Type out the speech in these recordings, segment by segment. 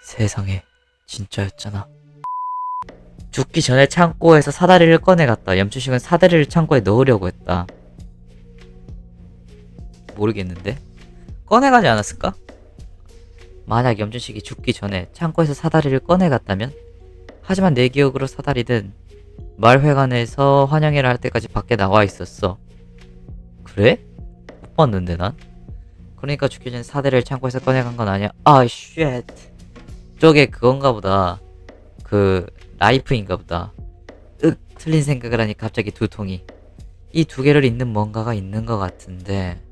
세상에, 진짜였잖아. 죽기 전에 창고에서 사다리를 꺼내갔다. 염춘식은 사다리를 창고에 넣으려고 했다. 모르겠는데? 꺼내가지 않았을까? 만약 염춘식이 죽기 전에 창고에서 사다리를 꺼내갔다면? 하지만 내 기억으로 사다리는 마을회관에서 환영회를 할 때까지 밖에 나와 있었어. 그래? 못 봤는데 난? 그러니까 죽기 전에 사다리를 창고에서 꺼내간 건 아니야. 아, 쉣. 저게 그건가 보다. 그 라이프인가 보다. 틀린 생각을 하니 갑자기 두통이. 이 두 개를 잇는 뭔가가 있는 것 같은데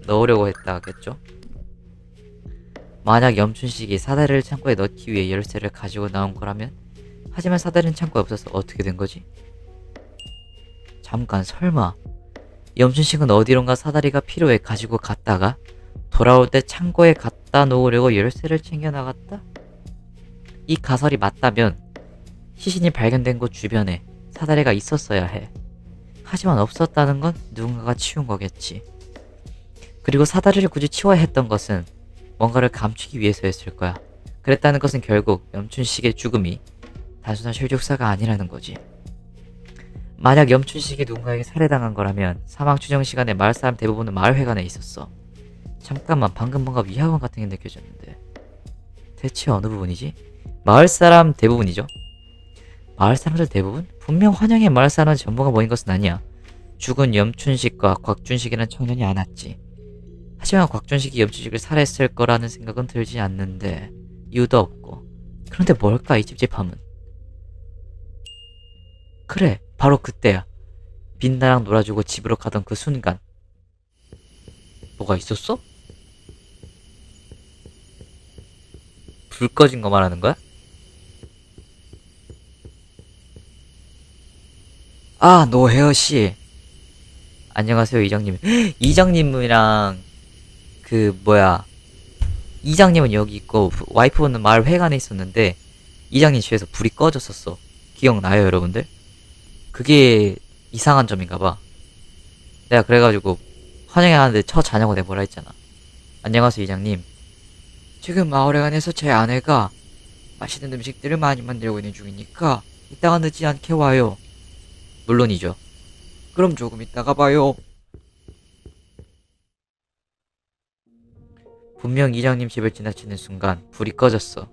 넣으려고 했다겠죠? 만약 염춘식이 사다리를 창고에 넣기 위해 열쇠를 가지고 나온 거라면? 하지만 사다리는 창고에 없어서 어떻게 된 거지? 잠깐, 설마 염춘식은 어디론가 사다리가 필요해 가지고 갔다가 돌아올 때 창고에 갖다 놓으려고 열쇠를 챙겨 나갔다? 이 가설이 맞다면 시신이 발견된 곳 주변에 사다리가 있었어야 해. 하지만 없었다는 건 누군가가 치운 거겠지. 그리고 사다리를 굳이 치워야 했던 것은 뭔가를 감추기 위해서였을 거야. 그랬다는 것은 결국 염춘식의 죽음이 단순한 실족사가 아니라는 거지. 만약 염춘식이 누군가에게 살해당한 거라면 사망 추정 시간에 마을 사람 대부분은 마을회관에 있었어. 잠깐만, 방금 뭔가 위화감 같은 게 느껴졌는데 대체 어느 부분이지? 마을 사람 대부분이죠. 마을 사람들 대부분? 분명 환영의 마을 사람은 전부가 모인 것은 아니야. 죽은 염춘식과 곽준식이라는 청년이 안 왔지. 하지만 곽준식이 염춘식을 살해했을 거라는 생각은 들지 않는데 이유도 없고. 그런데 뭘까 이 찝찝함은? 그래, 바로 그때야. 빛나랑 놀아주고 집으로 가던 그 순간. 뭐가 있었어? 불 꺼진 거 말하는 거야? 아, 노혜어씨. 안녕하세요, 이장님. 이장님이랑 그 뭐야, 이장님은 여기 있고 와이프는 마을 회관에 있었는데 이장님 집에서 불이 꺼졌었어. 기억나요, 여러분들? 그게 이상한 점인가봐. 내가 그래가지고 환영회 하는데 자냐고 내가 뭐라 했잖아. 안녕하세요, 이장님. 지금 마을회관에서 제 아내가 맛있는 음식들을 많이 만들고 있는 중이니까 이따가 늦지 않게 와요. 물론이죠. 그럼 조금 이따가 봐요. 분명 이장님 집을 지나치는 순간 불이 꺼졌어.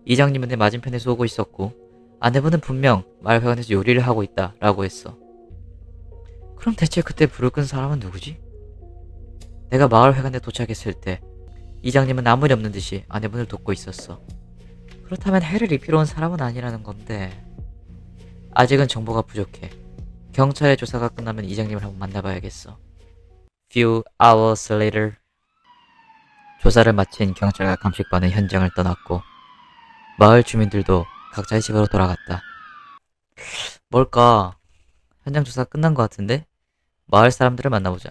이장님은 내 맞은편에서 오고 있었고 아내분은 분명 마을회관에서 요리를 하고 있다 라고 했어. 그럼 대체 그때 불을 끈 사람은 누구지? 내가 마을회관에 도착했을 때 이장님은 아무 일 없는 듯이 아내분을 돕고 있었어. 그렇다면 해를 입히러 온 사람은 아니라는 건데 아직은 정보가 부족해. 경찰의 조사가 끝나면 이장님을 한번 만나봐야겠어. Few hours later. 조사를 마친 경찰과 감식반은 현장을 떠났고 마을 주민들도 각자의 집으로 돌아갔다. 뭘까? 현장 조사가 끝난 것 같은데? 마을 사람들을 만나보자.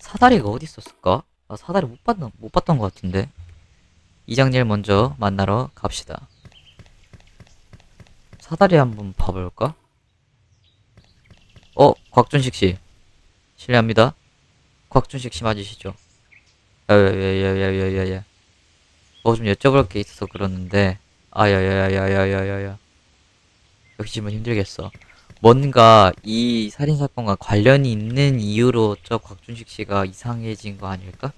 사다리가 어디 있었을까? 나 사다리 못 봤던 것 같은데. 이장님을 먼저 만나러 갑시다. 사다리 한번 봐볼까? 곽준식 씨. 실례합니다. 곽준식 씨 맞으시죠? 야야야야야야야. 좀 여쭤볼 게 있어서 그러는데. 야야야야야야야야. 역시 질문 힘들겠어. 뭔가 이 살인사건과 관련이 있는 이유로 저 곽준식 씨가 이상해진 거 아닐까?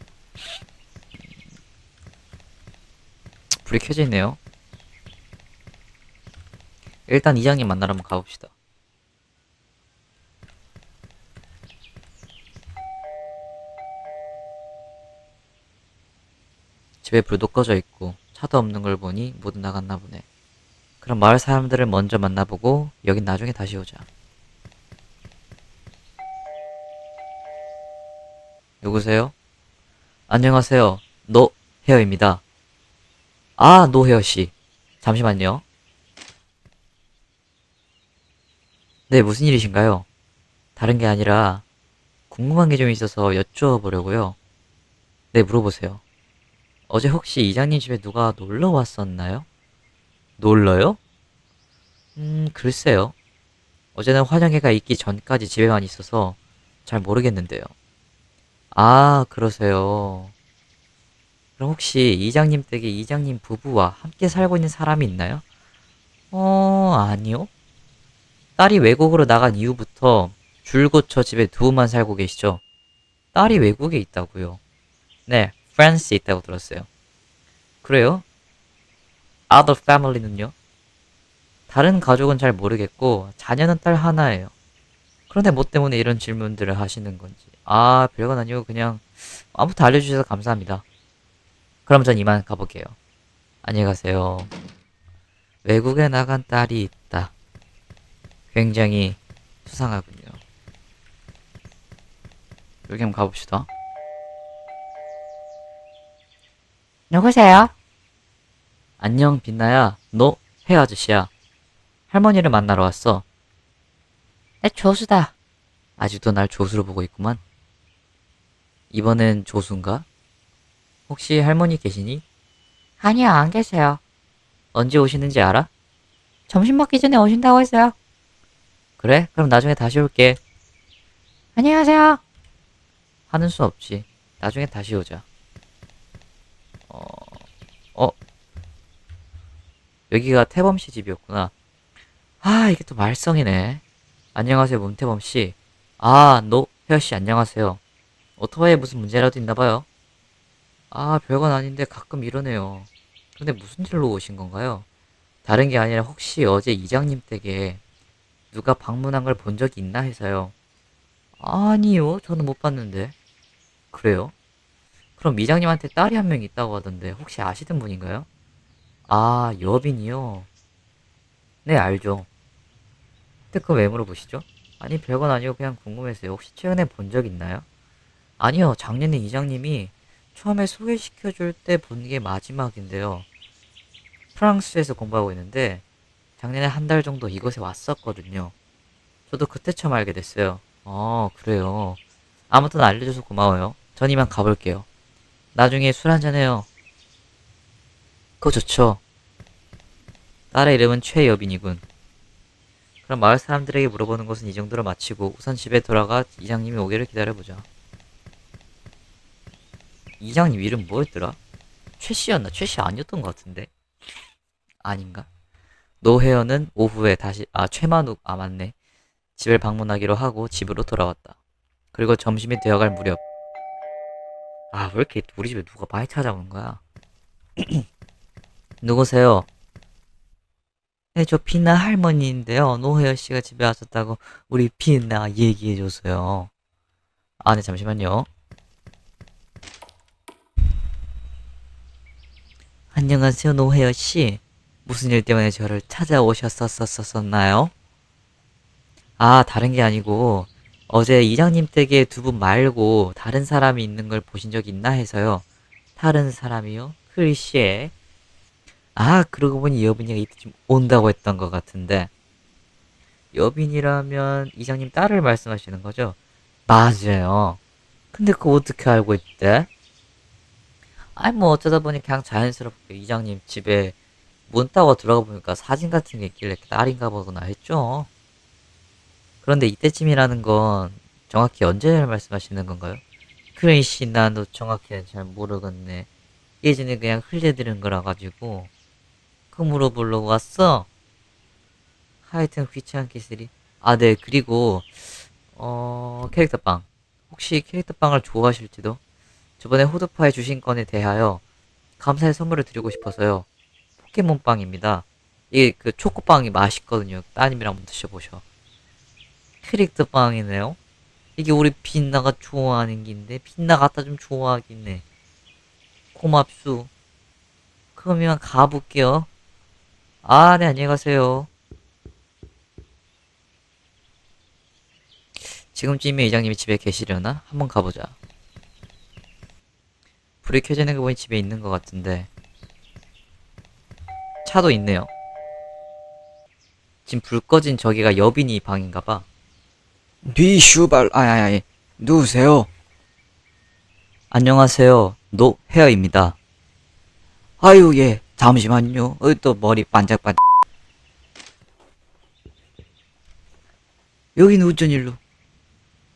불이 켜져 있네요. 일단 이장님 만나러 한번 가봅시다. 집에 불도 꺼져 있고 차도 없는 걸 보니 모두 나갔나 보네. 그럼 마을 사람들을 먼저 만나보고 여긴 나중에 다시 오자. 누구세요? 안녕하세요. 노헤어입니다. 아, 노헤어씨. 잠시만요. 네, 무슨 일이신가요? 다른 게 아니라 궁금한 게 좀 있어서 여쭈어보려고요. 네, 물어보세요. 어제 혹시 이장님 집에 누가 놀러 왔었나요? 놀러요? 글쎄요. 어제는 환영회가 있기 전까지 집에만 있어서 잘 모르겠는데요. 아, 그러세요. 그럼 혹시 이장님 댁에 이장님 부부와 함께 살고 있는 사람이 있나요? 아니요. 딸이 외국으로 나간 이후부터 줄곧 저 집에 두 분만 살고 계시죠? 딸이 외국에 있다고요. 네, 프랑스에 있다고 들었어요. 그래요? Other family는요? 다른 가족은 잘 모르겠고 자녀는 딸 하나예요. 그런데 뭐 때문에 이런 질문들을 하시는 건지. 아, 별건 아니고 그냥 아무튼 알려주셔서 감사합니다. 그럼 전 이만 가볼게요. 안녕히 가세요. 외국에 나간 딸이 있다. 굉장히 수상하군요. 여기 한번 가봅시다. 누구세요? 안녕, 빛나야. 너 해 아저씨야. 할머니를 만나러 왔어. 내 조수다. 아직도 날 조수로 보고 있구만. 이번엔 조수인가? 혹시 할머니 계시니? 아니요, 안 계세요. 언제 오시는지 알아? 점심 먹기 전에 오신다고 했어요. 그래? 그럼 나중에 다시 올게. 안녕하세요. 하는 수 없지. 나중에 다시 오자. 어, 어, 여기가 태범 씨 집이었구나. 아, 이게 또 말썽이네. 안녕하세요, 문태범 씨. 아, 혜여 씨 안녕하세요. 오토바이에 무슨 문제라도 있나 봐요. 아, 별건 아닌데 가끔 이러네요. 근데 무슨 일로 오신 건가요? 다른 게 아니라 혹시 어제 이장님 댁에 누가 방문한 걸 본 적이 있나 해서요. 아니요, 저는 못 봤는데. 그래요? 그럼 이장님한테 딸이 한 명 있다고 하던데 혹시 아시던 분인가요? 아, 여빈이요? 네, 알죠. 근데 그거 왜 물어보시죠? 아니, 별건 아니고 그냥 궁금해서요. 혹시 최근에 본 적 있나요? 아니요, 작년에 이장님이 처음에 소개시켜줄 때 본 게 마지막인데요. 프랑스에서 공부하고 있는데 작년에 한 달 정도 이곳에 왔었거든요. 저도 그때 처음 알게 됐어요. 그래요. 아무튼 알려줘서 고마워요. 전 이만 가볼게요. 나중에 술 한잔해요. 그거 좋죠. 딸의 이름은 최여빈이군. 그럼 마을 사람들에게 물어보는 것은 이 정도로 마치고 우선 집에 돌아가 이장님이 오기를 기다려보자. 이장님 이름 뭐였더라? 최씨였나? 최씨 아니었던 것 같은데? 아닌가? 노혜연은 오후에 다시, 최만욱, 맞네. 집을 방문하기로 하고 집으로 돌아왔다. 그리고 점심이 되어갈 무렵, 왜 이렇게 우리 집에 누가 많이 찾아오는 거야? 누구세요? 네, 저 피나 할머니인데요. 노혜연 씨가 집에 왔었다고 우리 피나 얘기해줘서요. 네, 잠시만요. 안녕하세요, 노혜연 씨. 무슨 일 때문에 저를 찾아오셨었나요? 다른 게 아니고, 어제 이장님 댁에 두 분 말고 다른 사람이 있는 걸 보신 적 있나 해서요. 다른 사람이요? 글쎄. 그러고 보니 여빈이가 이때쯤 온다고 했던 것 같은데. 여빈이라면 이장님 딸을 말씀하시는 거죠? 맞아요. 근데 그거 어떻게 알고 있대? 뭐 어쩌다 보니 그냥 자연스럽게 이장님 집에 문 따고 들어가 보니까 사진 같은 게 있길래 딸인가 보구나 했죠. 그런데 이때쯤이라는 건 정확히 언제 말씀하시는 건가요? 그레이씨, 나도 정확히는 잘 모르겠네. 예전에 그냥 흘려들은 거라 가지고 그 물어보려고 왔어. 하여튼 귀찮게 쓰리. 네. 그리고 캐릭터빵. 혹시 캐릭터빵을 좋아하실지도? 저번에 호두파이 주신 건에 대하여 감사의 선물을 드리고 싶어서요. 포켓몬빵입니다. 이게 그 초코빵이 맛있거든요. 따님이랑 한번 드셔보셔. 캐릭터빵이네요. 이게 우리 빛나가 좋아하는 긴데 빛나 갖다 좀 좋아하긴 해. 고맙수. 그럼 이만 가볼게요. 네, 안녕히 가세요. 지금쯤이면 이장님이 집에 계시려나? 한번 가보자. 불이 켜져 있는 거 보니 집에 있는 것 같은데. 차도 있네요. 지금 불 꺼진 저기가 여빈이 방인가 봐. 비슈발 누구세요? 안녕하세요. 노헤어입니다. 아유 예 잠시만요. 또 머리 반짝반짝. 여긴 어쩐 일로?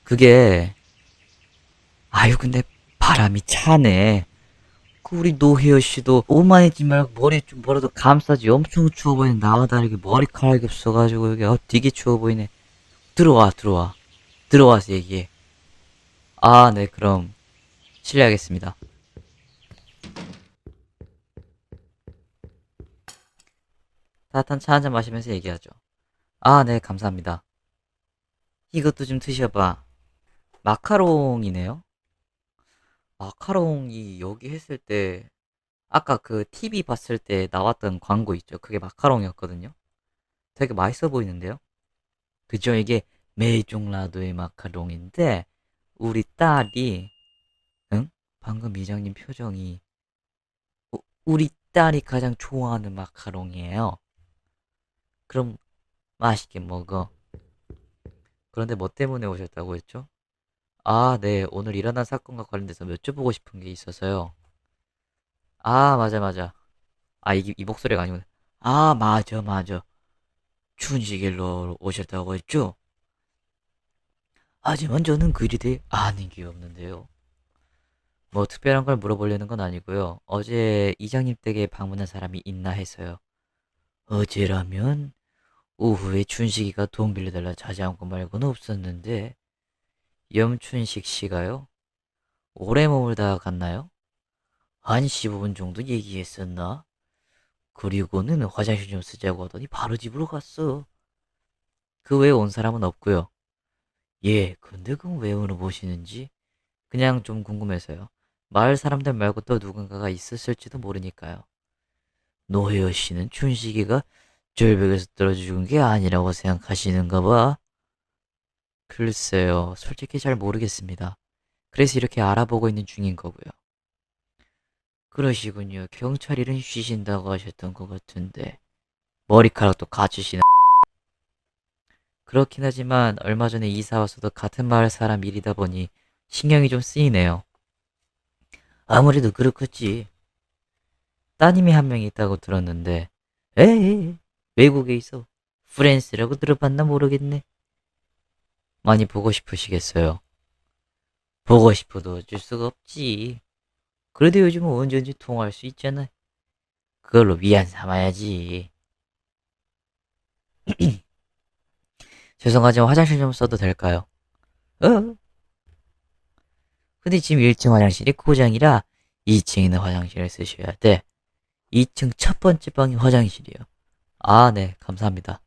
그게 근데 바람이 차네. 그 우리 노혜연 씨도 오만이지 말고 머리 좀 뭐라도 감싸지. 엄청 추워 보이네. 나와 다르게 머리카락이 없어가지고 여기 되게 추워 보이네. 들어와서 얘기해. 아, 네, 그럼 실례하겠습니다. 따뜻한 차 한 잔 마시면서 얘기하죠. 아, 네, 감사합니다. 이것도 좀 드셔봐. 마카롱이네요. 마카롱이 여기 했을 때 아까 그 TV 봤을 때 나왔던 광고 있죠. 그게 마카롱이었거든요. 되게 맛있어 보이는데요. 그죠? 이게 메이종라도의 마카롱인데 우리 딸이 응? 방금 이장님 표정이 우리 딸이 가장 좋아하는 마카롱이에요. 그럼 맛있게 먹어. 그런데 뭐 때문에 오셨다고 했죠? 아, 네. 오늘 일어난 사건과 관련돼서 여쭤보고 싶은 게 있어서요. 아, 맞아, 맞아. 아, 이 목소리가 아니구나. 아, 맞아. 춘식일로 오셨다고 했죠? 하지만 저는 그리 아는 게 없는데요. 뭐 특별한 걸 물어보려는 건 아니고요. 어제 이장님 댁에 방문한 사람이 있나 해서요. 어제라면 오후에 춘식이가 돈 빌려달라 자제한 거 말고는 없었는데 염춘식 씨가요? 오래 머물다 갔나요? 한 15분 정도 얘기했었나? 그리고는 화장실 좀 쓰자고 하더니 바로 집으로 갔어. 그 외에 온 사람은 없고요. 예, 근데 그건 왜 물어보시는지? 그냥 좀 궁금해서요. 마을 사람들 말고 또 누군가가 있었을지도 모르니까요. 노혜여 씨는 춘식이가 절벽에서 떨어져 죽은 게 아니라고 생각하시는가 봐. 글쎄요. 솔직히 잘 모르겠습니다. 그래서 이렇게 알아보고 있는 중인 거고요. 그러시군요. 경찰 일은 쉬신다고 하셨던 것 같은데 머리카락도 갖추시나? 그렇긴 하지만 얼마 전에 이사 와서도 같은 마을 사람 일이다 보니 신경이 좀 쓰이네요. 아무래도 그렇겠지. 따님이 한 명 있다고 들었는데 에이, 외국에 있어. 프랜스라고 들어봤나 모르겠네. 많이 보고 싶으시겠어요. 보고 싶어도 어쩔 수가 없지. 그래도 요즘은 언제든지 통화할 수 있잖아. 그걸로 위안 삼아야지. 죄송하지만 화장실 좀 써도 될까요? 어? 근데 지금 1층 화장실이 고장이라 2층에 있는 화장실을 쓰셔야 돼. 2층 첫 번째 방이 화장실이요. 아, 네. 감사합니다.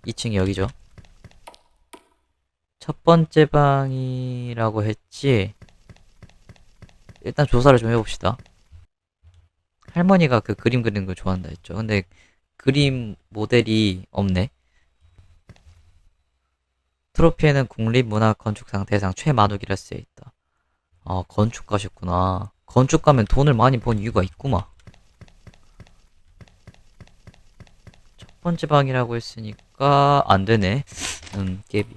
2층이 여기죠. 첫 번째 방이라고 했지. 일단 조사를 좀 해봅시다. 할머니가 그 그림 그리는 걸 좋아한다 했죠. 근데 그림 모델이 없네. 트로피에는 국립문화건축상 대상 최만욱이라 쓰여있다. 아, 건축가셨구나. 건축가면 돈을 많이 번 이유가 있구만. 첫 번째 방이라고 했으니까 안 되네. 깨비.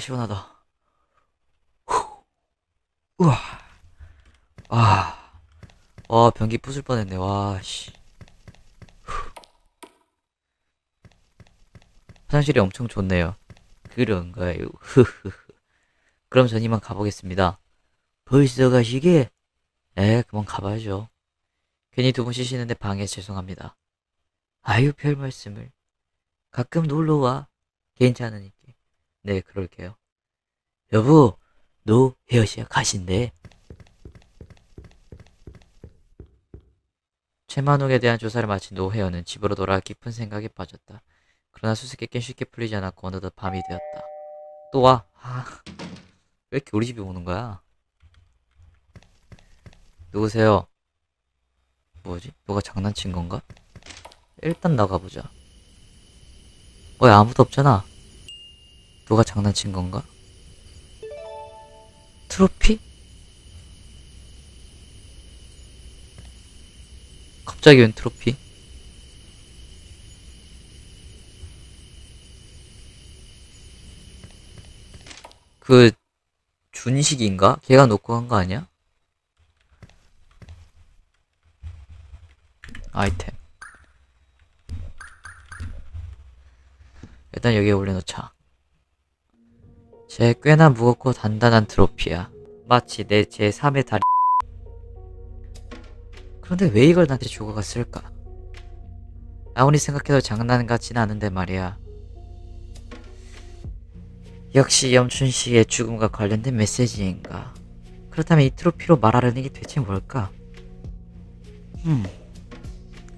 시원하다. 우와. 변기 부술 뻔했네. 와, 씨. 화장실이 엄청 좋네요. 그런가요? 그럼 전 이만 가보겠습니다. 벌써 가시게? 그만 가봐야죠. 괜히 두 분 쉬시는데 방해해서 죄송합니다. 아유, 별 말씀을. 가끔 놀러와. 괜찮으니까. 네, 그럴게요. 여보, 너 혜여씨가 가신대. 최만욱에 대한 조사를 마친 노혜연은 집으로 돌아와 깊은 생각에 빠졌다. 그러나 수수께끼는 쉽게 풀리지 않았고 어느덧 밤이 되었다. 또 와. 왜 이렇게 우리 집에 오는 거야? 누구세요? 뭐지? 누가 장난친 건가? 일단 나가보자. 아무도 없잖아. 누가 장난친 건가? 트로피? 갑자기 웬 트로피? 그 준식인가? 걔가 놓고 간 거 아니야? 아이템. 일단 여기에 올려놓자. 쟤 꽤나 무겁고 단단한 트로피야. 마치 내 제3의 다리. 그런데 왜 이걸 나한테 주고 갔을까? 아무리 생각해도 장난 같진 않은데 말이야. 역시 염춘식의 죽음과 관련된 메시지인가? 그렇다면 이 트로피로 말하려는 게 대체 뭘까?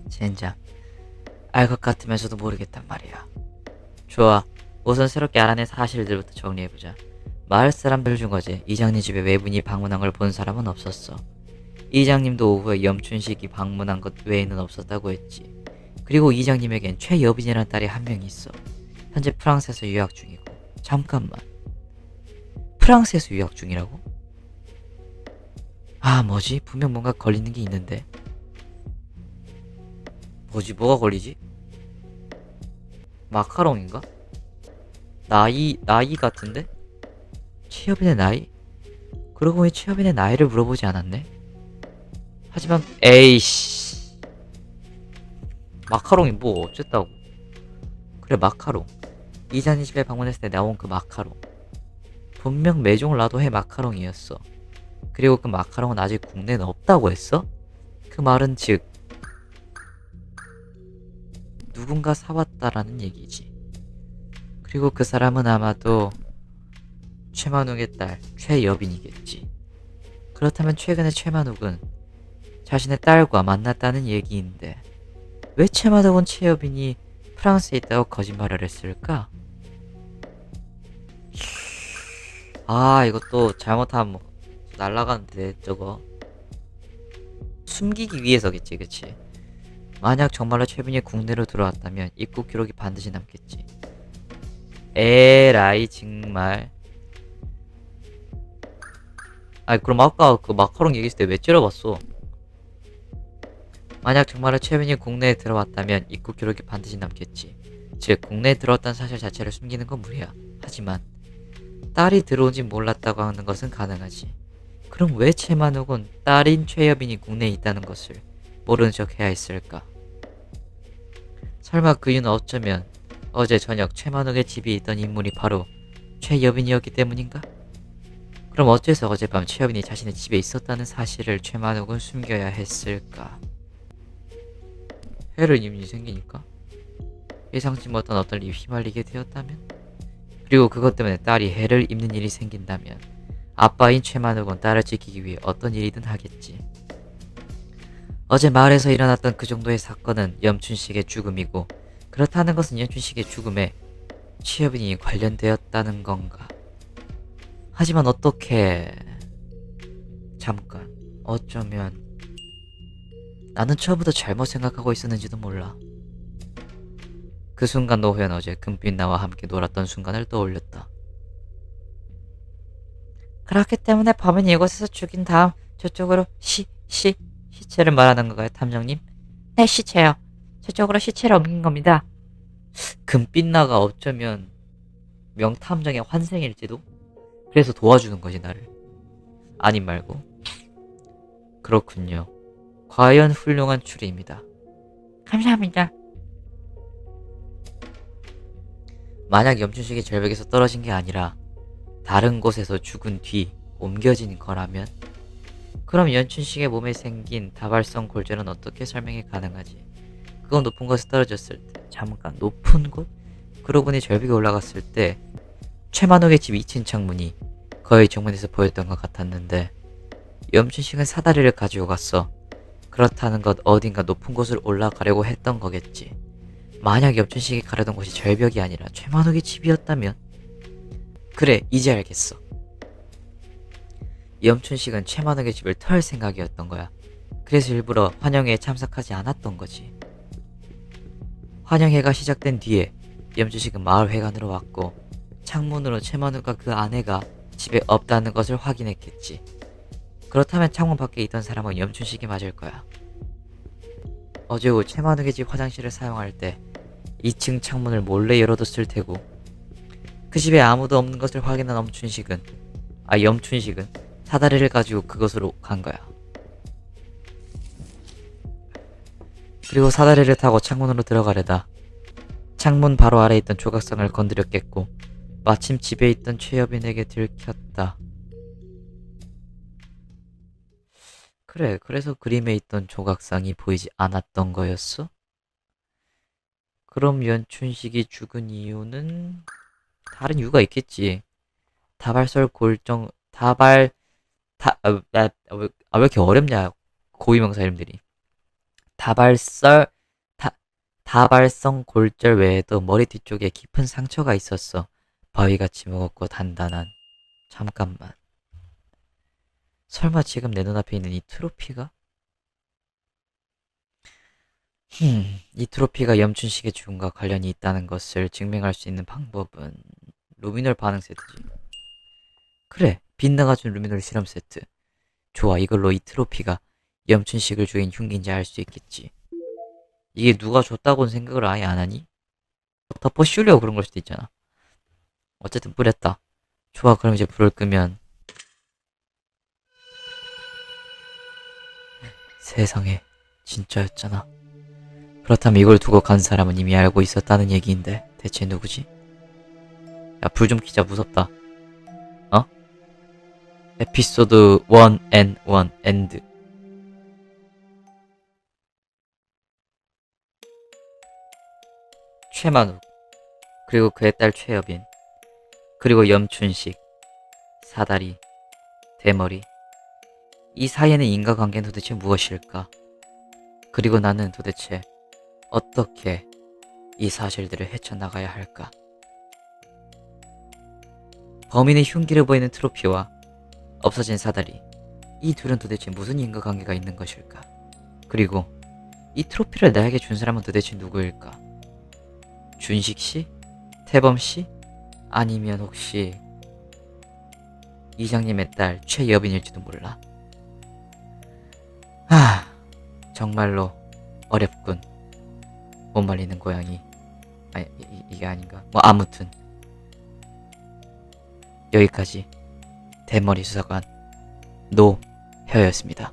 젠장. 알 것 같으면서도 모르겠단 말이야. 좋아. 우선 새롭게 알아낸 사실들부터 정리해보자. 마을 사람들 중 어제 이장님 집에 외분이 방문한 걸 본 사람은 없었어. 이장님도 오후에 염춘식이 방문한 것 외에는 없었다고 했지. 그리고 이장님에겐 최여빈이라는 딸이 한 명 있어. 현재 프랑스에서 유학 중이고. 잠깐만. 프랑스에서 유학 중이라고? 아, 뭐지? 분명 뭔가 걸리는 게 있는데. 뭐지? 뭐가 걸리지? 마카롱인가? 나이 같은데? 최여빈의 나이? 그러고 보니 최여빈의 나이를 물어보지 않았네? 하지만, 에이씨. 마카롱이 뭐 어쨌다고. 그래, 마카롱. 이장님 집에 방문했을 때 나온 그 마카롱. 분명 매종을 놔도 해 마카롱이었어. 그리고 그 마카롱은 아직 국내엔 없다고 했어? 그 말은 즉 누군가 사왔다라는 얘기지. 그리고 그 사람은 아마도 최만욱의 딸 최여빈이겠지. 그렇다면 최근에 최만욱은 자신의 딸과 만났다는 얘기인데 왜 최만욱은 최여빈이 프랑스에 있다고 거짓말을 했을까? 아, 이것도 잘못하면 뭐 날라가는데 저거 숨기기 위해서겠지, 그치? 만약 정말로 최빈이 국내로 들어왔다면 입국 기록이 반드시 남겠지. 에라이 정말. 아니 그럼 아까 그 마카롱 얘기했을 때 왜 찌러봤어? 만약 정말로 최빈이 국내에 들어왔다면 입국 기록이 반드시 남겠지. 즉 국내에 들어왔다는 사실 자체를 숨기는 건 무리야. 하지만 딸이 들어온지 몰랐다고 하는 것은 가능하지. 그럼 왜 최만욱은 딸인 최여빈이 국내에 있다는 것을 모르는 척 해야 했을까? 설마 그 이유는 어쩌면 어제 저녁 최만욱의 집에 있던 인물이 바로 최여빈이었기 때문인가? 그럼 어째서 어젯밤 최여빈이 자신의 집에 있었다는 사실을 최만욱은 숨겨야 했을까? 해를 입는 일이 생기니까? 예상치 못한 어떤 일이 휘말리게 되었다면? 그리고 그것 때문에 딸이 해를 입는 일이 생긴다면 아빠인 최만욱은 딸을 지키기 위해 어떤 일이든 하겠지. 어제 마을에서 일어났던 그 정도의 사건은 염춘식의 죽음이고 그렇다는 것은 염춘식의 죽음에 최여빈이 관련되었다는 건가? 하지만 어떻게... 잠깐, 어쩌면 나는 처음부터 잘못 생각하고 있었는지도 몰라. 그 순간 노호연 어제 금빛 나와 함께 놀았던 순간을 떠올렸다. 그렇기 때문에 범인이 이곳에서 죽인 다음 저쪽으로 시체를 말하는 건가요, 탐정님? 네, 시체요. 저쪽으로 시체를 옮긴 겁니다. 금빛나가 어쩌면 명탐정의 환생일지도? 그래서 도와주는 거지, 나를. 아님 말고. 그렇군요. 과연 훌륭한 추리입니다. 감사합니다. 만약 염춘식이 절벽에서 떨어진 게 아니라 다른 곳에서 죽은 뒤 옮겨진 거라면 그럼 염춘식의 몸에 생긴 다발성 골절은 어떻게 설명이 가능하지? 그건 높은 곳에 떨어졌을 때 잠깐 높은 곳? 그러고 보니 절벽에 올라갔을 때 최만욱의 집 2층 창문이 거의 정면에서 보였던 것 같았는데 염춘식은 사다리를 가지고 갔어. 그렇다는 것 어딘가 높은 곳을 올라가려고 했던 거겠지. 만약 염춘식이 가려던 곳이 절벽이 아니라 최만욱의 집이었다면? 그래, 이제 알겠어. 염춘식은 최만욱의 집을 털 생각이었던 거야. 그래서 일부러 환영회에 참석하지 않았던 거지. 환영회가 시작된 뒤에 염춘식은 마을 회관으로 왔고 창문으로 최만욱과 그 아내가 집에 없다는 것을 확인했겠지. 그렇다면 창문 밖에 있던 사람은 염춘식이 맞을 거야. 어제 오후 최만욱의 집 화장실을 사용할 때 2층 창문을 몰래 열어뒀을 테고 그 집에 아무도 없는 것을 확인한 염춘식은 사다리를 가지고 그곳으로 간 거야. 그리고 사다리를 타고 창문으로 들어가려다 창문 바로 아래에 있던 조각상을 건드렸겠고 마침 집에 있던 최여빈에게 들켰다. 그래, 그래서 그림에 있던 조각상이 보이지 않았던 거였어? 그럼 연춘식이 죽은 이유는 다른 이유가 있겠지. 다발설 골정 다발 왜 이렇게 어렵냐? 고위명사 이름들이. 다발설 다 다발성 골절 외에도 머리 뒤쪽에 깊은 상처가 있었어. 바위같이 무겁고 단단한. 잠깐만. 설마 지금 내 눈앞에 있는 이 트로피가? 이 트로피가 염춘식의 죽음과 관련이 있다는 것을 증명할 수 있는 방법은 루미놀 반응 세트지. 그래, 빗나가준 루미놀 실험 세트. 좋아, 이걸로 이 트로피가 염춘식을 죽인 흉기인지 알 수 있겠지. 이게 누가 줬다고는 생각을 아예 안 하니? 덮어 씌우려고 그런 걸 수도 있잖아. 어쨌든 뿌렸다. 좋아, 그럼 이제 불을 끄면 세상에 진짜였잖아. 그렇다면 이걸 두고 간 사람은 이미 알고 있었다는 얘기인데 대체 누구지? 야, 불 좀 켜자. 무섭다. 어? 에피소드 1&1 엔드. 최만욱, 그리고 그의 딸 최여빈, 그리고 염춘식, 사다리, 대머리. 이 사이에는 인과관계는 도대체 무엇일까? 그리고 나는 도대체 어떻게 이 사실들을 헤쳐나가야 할까? 범인의 흉기를 보이는 트로피와 없어진 사다리, 이 둘은 도대체 무슨 인과관계가 있는 것일까? 그리고 이 트로피를 나에게 준 사람은 도대체 누구일까? 준식씨? 태범씨? 아니면 혹시 이장님의 딸 최여빈일지도 몰라. 정말로 어렵군. 못 말리는 고양이. 아니, 이게 아닌가? 뭐 아무튼 여기까지 대머리 수사관 노혀였습니다.